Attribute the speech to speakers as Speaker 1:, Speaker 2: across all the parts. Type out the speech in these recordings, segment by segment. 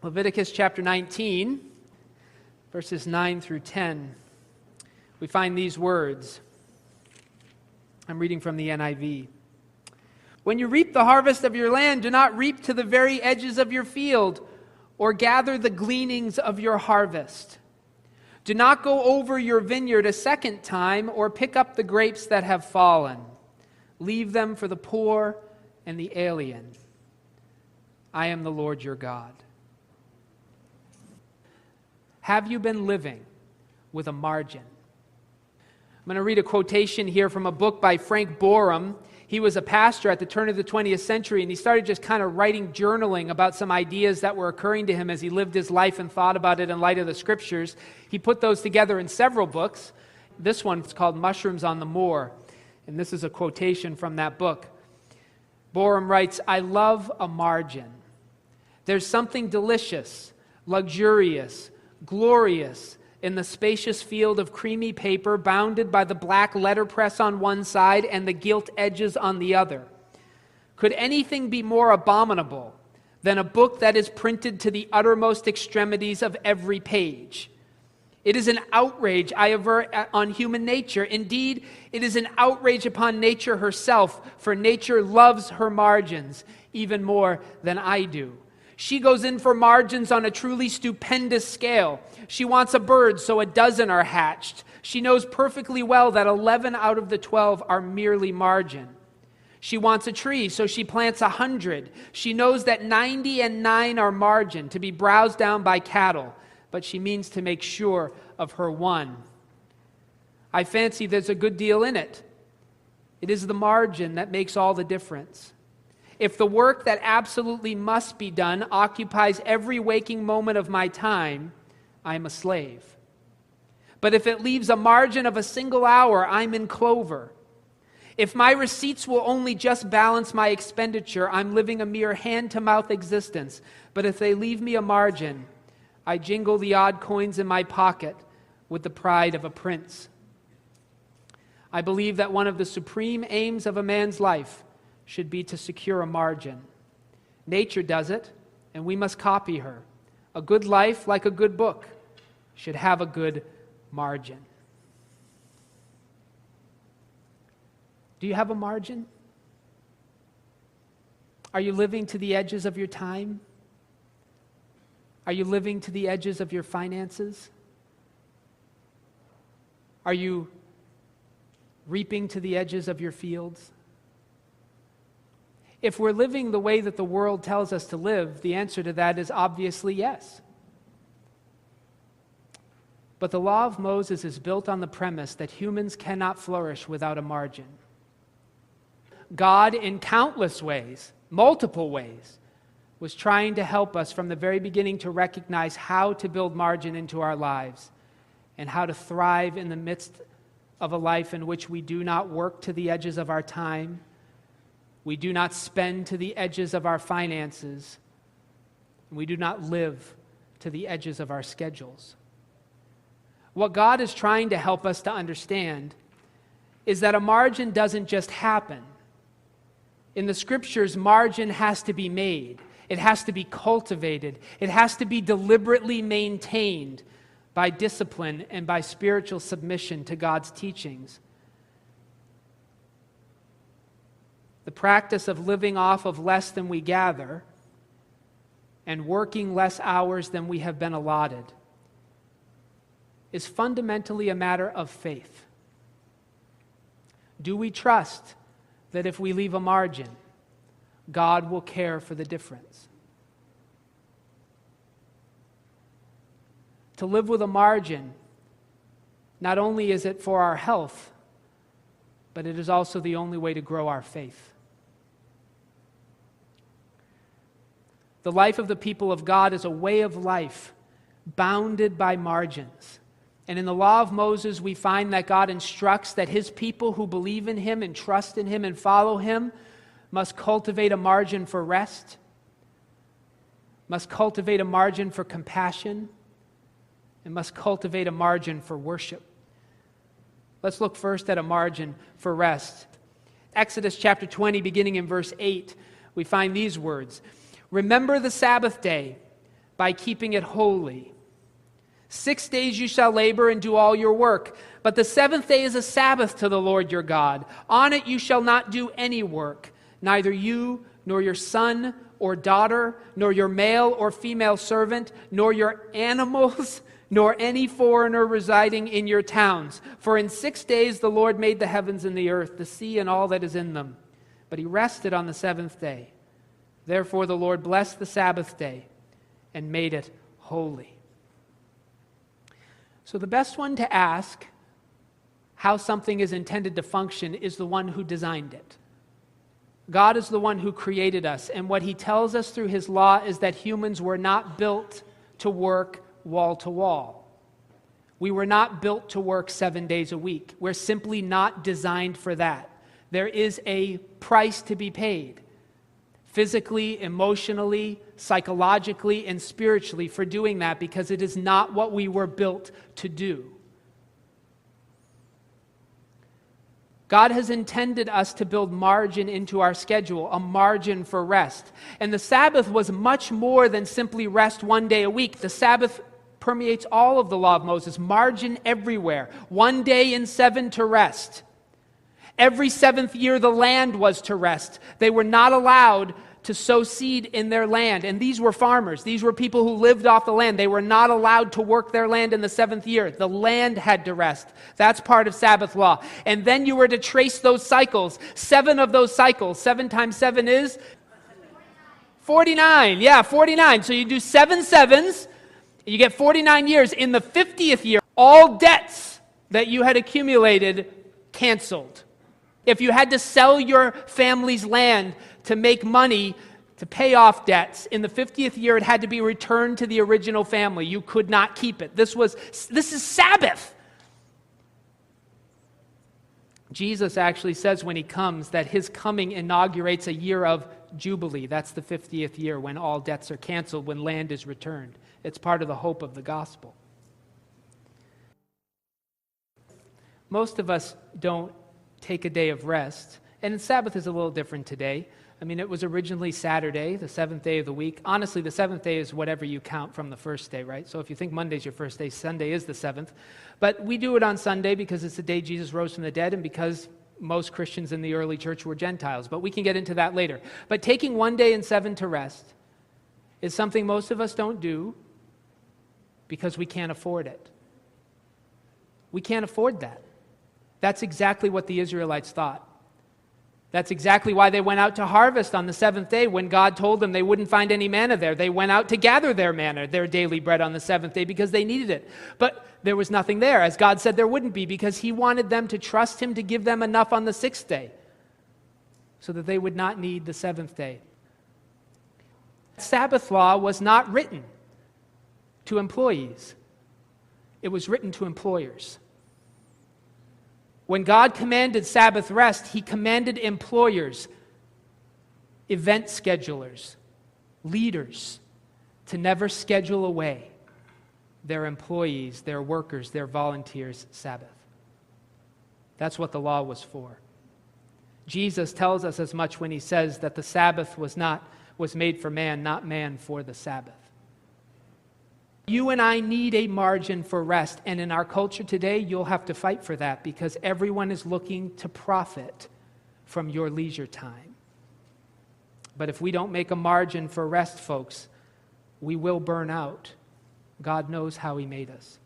Speaker 1: Leviticus chapter 19, verses 9 through 10. We find these words. I'm reading from the NIV. When you reap the harvest of your land, do not reap to the very edges of your field, or gather the gleanings of your harvest. Do not go over your vineyard a second time, or pick up the grapes that have fallen. Leave them for the poor and the alien. I am the Lord your God. Have you been living with a margin? I'm going to read a quotation here from a book by Frank Borum. He was a pastor at the turn of the 20th century, and he started just kind of journaling about some ideas that were occurring to him as he lived his life and thought about it in light of the scriptures. He put those together in several books. This one is called Mushrooms on the Moor, and this is a quotation from that book. Borum writes, "I love a margin. There's something delicious, luxurious, glorious in the spacious field of creamy paper bounded by the black letterpress on one side and the gilt edges on the other. Could anything be more abominable than a book that is printed to the uttermost extremities of every page? It is an outrage, I aver, on human nature. Indeed, it is an outrage upon nature herself, for nature loves her margins even more than I do. She goes in for margins on a truly stupendous scale. She wants a bird, so a dozen are hatched. She knows perfectly well that 11 out of the 12 are merely margin. She wants a tree, so she plants 100. She knows that 99 are margin, to be browsed down by cattle, but she means to make sure of her one. I fancy there's a good deal in it. It is the margin that makes all the difference. If the work that absolutely must be done occupies every waking moment of my time, I'm a slave. But if it leaves a margin of a single hour, I'm in clover. If my receipts will only just balance my expenditure, I'm living a mere hand-to-mouth existence. But if they leave me a margin, I jingle the odd coins in my pocket with the pride of a prince. I believe that one of the supreme aims of a man's life should be to secure a margin. Nature does it, and we must copy her. A good life, like a good book, should have a good margin. Do you have a margin? Are you living to the edges of your time? Are you living to the edges of your finances? Are you reaping to the edges of your fields? If we're living the way that the world tells us to live, the answer to that is obviously yes. But the law of Moses is built on the premise that humans cannot flourish without a margin. God, in countless ways, multiple ways, was trying to help us from the very beginning to recognize how to build margin into our lives and how to thrive in the midst of a life in which we do not work to the edges of our time. We do not spend to the edges of our finances. We do not live to the edges of our schedules. What God is trying to help us to understand is that a margin doesn't just happen. In the scriptures, margin has to be made. It has to be cultivated. It has to be deliberately maintained by discipline and by spiritual submission to God's teachings. The practice of living off of less than we gather and working less hours than we have been allotted is fundamentally a matter of faith. Do we trust that if we leave a margin, God will care for the difference? To live with a margin, not only is it for our health, but it is also the only way to grow our faith. The life of the people of God is a way of life bounded by margins. And in the law of Moses, we find that God instructs that his people who believe in him and trust in him and follow him must cultivate a margin for rest, must cultivate a margin for compassion, and must cultivate a margin for worship. Let's look first at a margin for rest. Exodus chapter 20, beginning in verse 8, we find these words. Remember the Sabbath day by keeping it holy. 6 days you shall labor and do all your work, but the seventh day is a Sabbath to the Lord your God. On it you shall not do any work, neither you nor your son or daughter, nor your male or female servant, nor your animals, nor any foreigner residing in your towns. For in 6 days the Lord made the heavens and the earth, the sea and all that is in them. But he rested on the seventh day. Therefore the Lord blessed the Sabbath day and made it holy. So the best one to ask how something is intended to function is the one who designed it. God is the one who created us, and what he tells us through his law is that humans were not built to work wall to wall. We were not built to work 7 days a week. We're simply not designed for that. There is a price to be paid, physically, emotionally, psychologically, and spiritually for doing that, because it is not what we were built to do. God has intended us to build margin into our schedule, a margin for rest. And the Sabbath was much more than simply rest 1 day a week. The Sabbath permeates all of the law of Moses, margin everywhere. 1 day in 7 to rest. Every seventh year the land was to rest. They were not allowed to sow seed in their land. And these were farmers. These were people who lived off the land. They were not allowed to work their land in the seventh year. The land had to rest. That's part of Sabbath law. And then you were to trace those cycles. 7 of those cycles. 7 times 7 is 49. Yeah, 49. So you do 7 sevens. You get 49 years. In the 50th year, all debts that you had accumulated canceled. If you had to sell your family's land to make money to pay off debts, in the 50th year it had to be returned to the original family. You could not keep it. This is Sabbath. Jesus actually says when he comes that his coming inaugurates a year of Jubilee. That's the 50th year when all debts are canceled, when land is returned. It's part of the hope of the gospel. Most of us don't take a day of rest. And Sabbath is a little different today. I mean, it was originally Saturday, the seventh day of the week. Honestly, the seventh day is whatever you count from the first day, right? So if you think Monday's your first day, Sunday is the seventh. But we do it on Sunday because it's the day Jesus rose from the dead and because most Christians in the early church were Gentiles. But we can get into that later. But taking 1 day in 7 to rest is something most of us don't do because we can't afford it. We can't afford that. That's exactly what the Israelites thought. That's exactly why they went out to harvest on the seventh day when God told them they wouldn't find any manna there. They went out to gather their manna, their daily bread on the seventh day because they needed it. But there was nothing there, as God said there wouldn't be, because he wanted them to trust him to give them enough on the sixth day so that they would not need the seventh day. Sabbath law was not written to employees. It was written to employers. When God commanded Sabbath rest, he commanded employers, event schedulers, leaders to never schedule away their employees, their workers, their volunteers' Sabbath. That's what the law was for. Jesus tells us as much when he says that the Sabbath was made for man, not man for the Sabbath. You and I need a margin for rest, and in our culture today, you'll have to fight for that because everyone is looking to profit from your leisure time. But if we don't make a margin for rest, folks, we will burn out. God knows how he made us.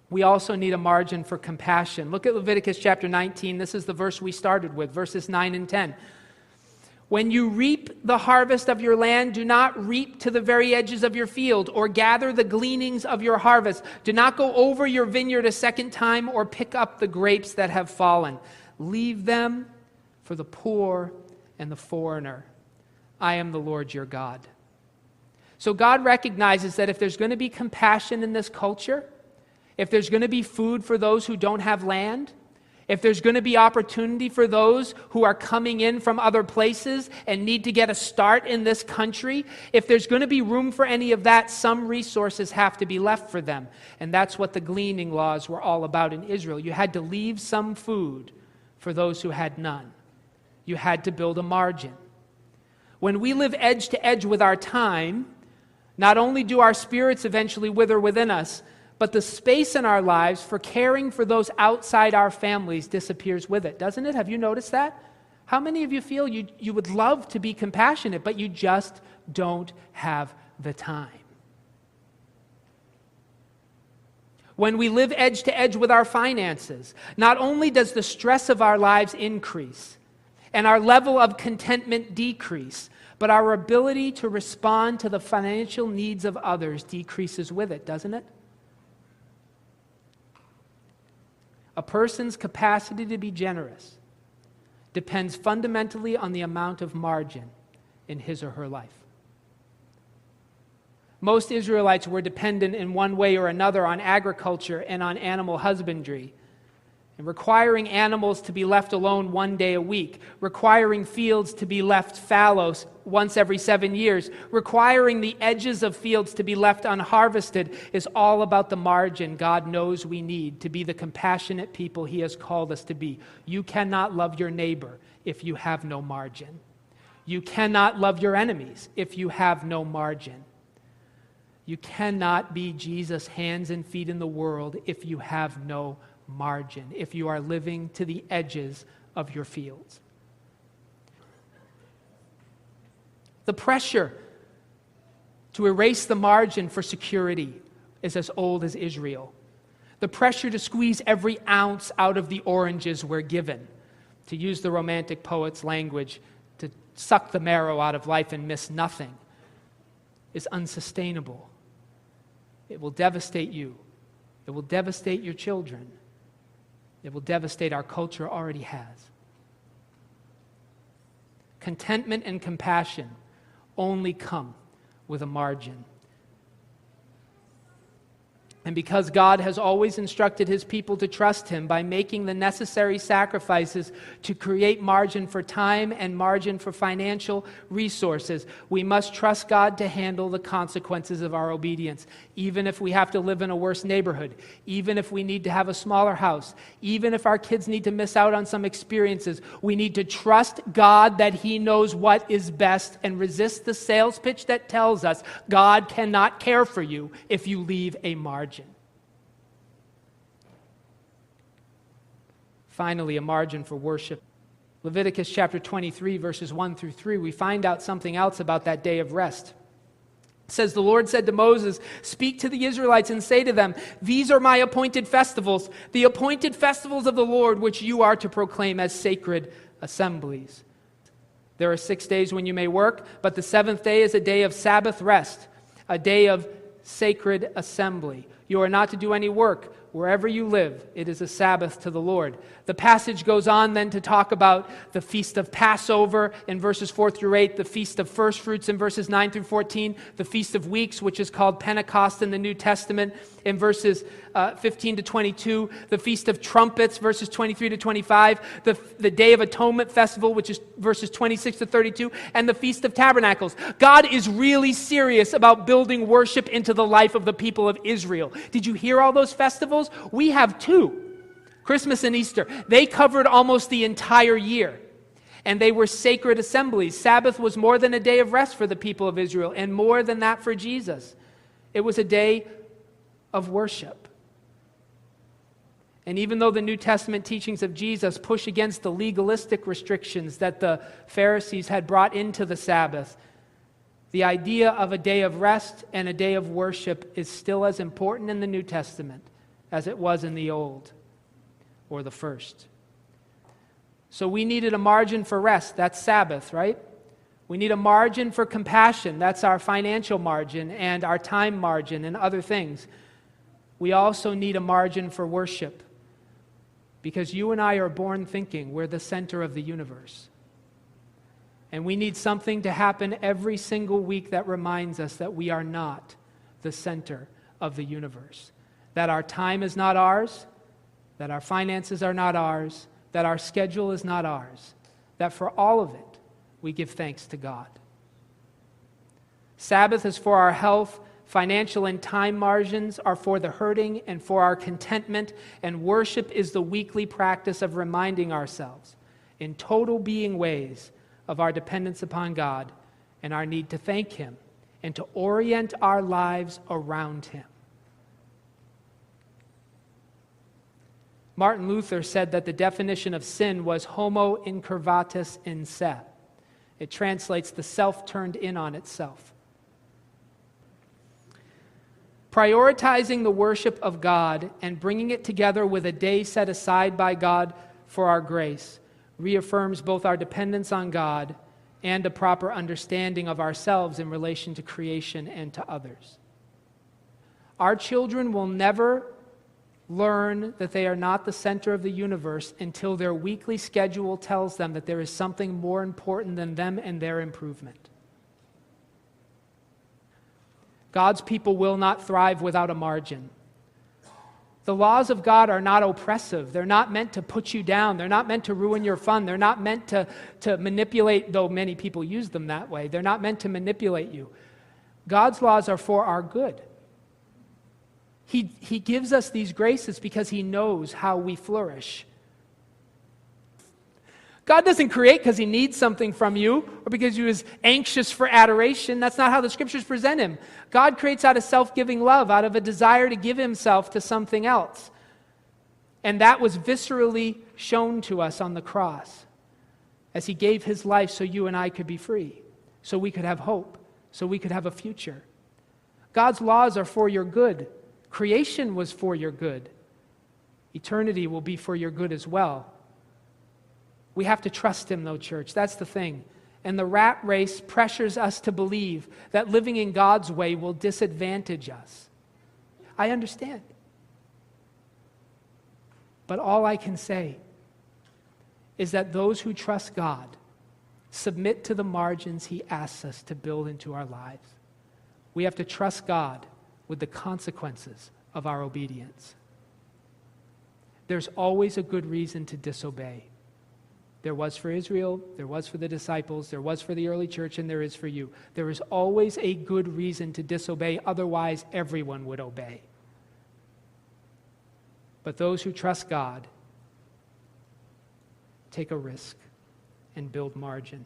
Speaker 1: We also need a margin for compassion. Look at Leviticus chapter 19. This is the verse we started with, verses 9 and 10. When you reap the harvest of your land, do not reap to the very edges of your field or gather the gleanings of your harvest. Do not go over your vineyard a second time or pick up the grapes that have fallen. Leave them for the poor and the foreigner. I am the Lord your God. So God recognizes that if there's going to be compassion in this culture, if there's going to be food for those who don't have land, if there's going to be opportunity for those who are coming in from other places and need to get a start in this country, if there's going to be room for any of that, some resources have to be left for them. And that's what the gleaning laws were all about in Israel. You had to leave some food for those who had none. You had to build a margin. When we live edge to edge with our time, Not only do our spirits eventually wither within us, but the space in our lives for caring for those outside our families disappears with it, doesn't it? Have you noticed that? How many of you feel you would love to be compassionate, but you just don't have the time? When we live edge to edge with our finances, not only does the stress of our lives increase and our level of contentment decrease, but our ability to respond to the financial needs of others decreases with it, doesn't it? A person's capacity to be generous depends fundamentally on the amount of margin in his or her life. Most Israelites were dependent in one way or another on agriculture and on animal husbandry, and requiring animals to be left alone one day a week, requiring fields to be left fallow once every 7 years, requiring the edges of fields to be left unharvested is all about the margin God knows we need to be the compassionate people He has called us to be. You cannot love your neighbor if you have no margin. You cannot love your enemies if you have no margin. You cannot be Jesus' hands and feet in the world if you have no margin, if you are living to the edges of your fields. The pressure to erase the margin for security is as old as Israel. The pressure to squeeze every ounce out of the oranges we're given, to use the Romantic poet's language, to suck the marrow out of life and miss nothing, is unsustainable. It will devastate you. It will devastate your children. It will devastate our culture, already has. Contentment and compassion only come with a margin. And because God has always instructed His people to trust Him by making the necessary sacrifices to create margin for time and margin for financial resources, we must trust God to handle the consequences of our obedience, even if we have to live in a worse neighborhood, even if we need to have a smaller house, even if our kids need to miss out on some experiences. We need to trust God that He knows what is best and resist the sales pitch that tells us God cannot care for you if you leave a margin. Finally, a margin for worship. Leviticus chapter 23, verses 1 through 3, we find out something else about that day of rest. It says, "The Lord said to Moses, 'Speak to the Israelites and say to them, these are my appointed festivals, the appointed festivals of the Lord, which you are to proclaim as sacred assemblies. There are 6 days when you may work, but the seventh day is a day of Sabbath rest, a day of sacred assembly. You are not to do any work. Wherever you live, it is a Sabbath to the Lord.'" The passage goes on then to talk about the Feast of Passover in verses 4 through 8, the Feast of First Fruits in verses 9 through 14, the Feast of Weeks, which is called Pentecost in the New Testament, in verses 15 to 22, the Feast of Trumpets, verses 23 to 25, the Day of Atonement Festival, which is verses 26 to 32, and the Feast of Tabernacles. God is really serious about building worship into the life of the people of Israel. Did you hear all those festivals? We have 2. Christmas and Easter. They covered almost the entire year. And they were sacred assemblies. Sabbath was more than a day of rest for the people of Israel, and more than that for Jesus. It was a day of worship. And even though the New Testament teachings of Jesus push against the legalistic restrictions that the Pharisees had brought into the Sabbath, the idea of a day of rest and a day of worship is still as important in the New Testament as it was in the Old or the first. So we needed a margin for rest. That's Sabbath, right? We need a margin for compassion. That's our financial margin and our time margin and other things. We also need a margin for worship, because you and I are born thinking we're the center of the universe. And we need something to happen every single week that reminds us that we are not the center of the universe. That our time is not ours, that our finances are not ours, that our schedule is not ours, that for all of it, we give thanks to God. Sabbath is for our health, financial and time margins are for the hurting and for our contentment, and worship is the weekly practice of reminding ourselves in total being ways of our dependence upon God and our need to thank Him and to orient our lives around him. Martin Luther said that the definition of sin was homo incurvatus in se. It translates the self turned in on itself. Prioritizing the worship of God and bringing it together with a day set aside by God for our grace reaffirms both our dependence on God and a proper understanding of ourselves in relation to creation and to others. Our children will never learn that they are not the center of the universe until their weekly schedule tells them that there is something more important than them and their improvement. God's people will not thrive without a margin. The laws of God are not oppressive. They're not meant to put you down. They're not meant to ruin your fun. They're not meant to manipulate, though many people use them that way. They're not meant to manipulate you. God's laws are for our good. He gives us these graces because he knows how we flourish. God doesn't create because he needs something from you or because he was anxious for adoration. That's not how the scriptures present him. God creates out of self-giving love, out of a desire to give himself to something else. And that was viscerally shown to us on the cross as he gave his life so you and I could be free, so we could have hope, so we could have a future. God's laws are for your good. Creation was for your good. Eternity will be for your good as well. We have to trust him, though, church. That's the thing. And the rat race pressures us to believe that living in God's way will disadvantage us. I understand. But all I can say is that those who trust God submit to the margins he asks us to build into our lives. We have to trust God with the consequences of our obedience. There's always a good reason to disobey. There was for Israel, there was for the disciples, there was for the early church, and there is for you. There is always a good reason to disobey, otherwise everyone would obey. But those who trust God take a risk and build margin.